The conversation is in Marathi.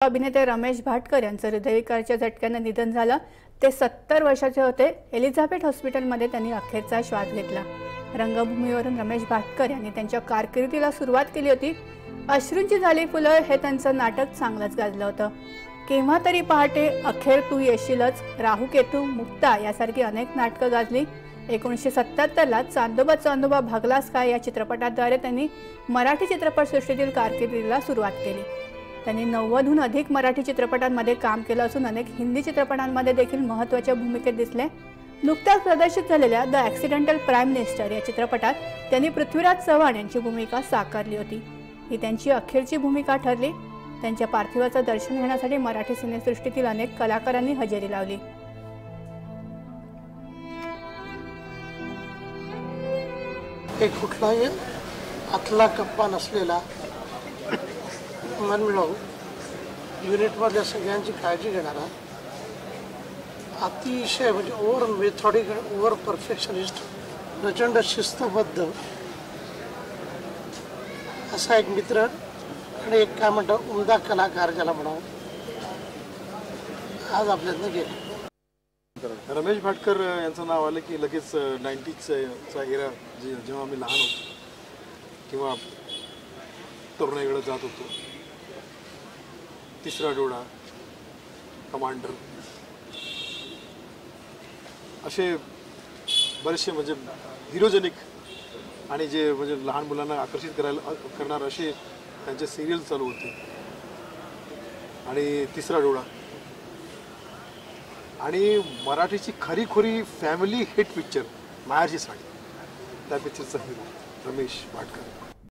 अभिनेते रमेश भाटकर यांचं हृदयविकाराच्या झटक्याने निधन झालं। ते 70 वर्षाचे होते। एलिझाबेथ हॉस्पिटलमध्ये त्यांनी अखेरचा श्वास घेतला। रंगभूमीवरून रमेश भाटकर यांनी त्यांच्या कारकिर्दीला सुरुवात केली होती। अश्रूंची झाली फुलं हे त्यांचं नाटक चांगलंच गाजलं होतं। केव्हा तरी पहाटे, अखेर तू येशीलच, राहू केतू, मुक्ता यासारखी अनेक नाटकं गाजली। 1977ला चांदोबा चांदोबा भागलास काय या चित्रपटाद्वारे त्यांनी मराठी चित्रपटसृष्टीतील कारकिर्दीला सुरुवात केली। त्यांनी 90हून अधिक मराठी चित्रपटांमध्ये काम केलं असून अनेक हिंदी चित्रपटांमध्ये देखील महत्त्वाच्या भूमिकेत दिसले। नुकत्याच प्रदर्शित झालेल्या द ॲक्सिडेंटल प्राईम मिनिस्टर या चित्रपटात त्यांनी पृथ्वीराज चव्हाण यांची भूमिका साकारली होती। ही त्यांची अखेरची भूमिका ठरली। त्यांच्या पार्थिवाचं दर्शन घेण्यासाठी मराठी सिनेसृष्टीतील अनेक कलाकारांनी हजेरी लावली। एक कुठलाही आतला कप्पा नसलेला मन मिळवून युनिटमधल्या सगळ्यांची काळजी घेणारा, अतिशय म्हणजे ओव्हर मेथॉडिक आणि ओव्हर परफेक्शनिस्ट, प्रचंड शिस्तबद्ध असा एक मित्र आणि एक काय म्हणतात उमदा कलाकार ज्याला म्हणावं, आज आपल्यातनं गेले। रमेश भाटकर यांचं नाव आलं की लगेच 90चा एरा जेव्हा आम्ही लहान होतो किंवा तरुणाईकडे जात होतो, तिसरा डोळा, कमांडर असे बरेचसे म्हणजे हिरोजेनिक आणि जे म्हणजे लहान मुलांना आकर्षित करणार असे त्यांचे सिरियल चालू होते। आणि तिसरा डोळा आणि मराठीची खरीखुरी फॅमिली हिट पिक्चर मायाची साडी, त्या पिक्चरचा हिरो रमेश भाटकर।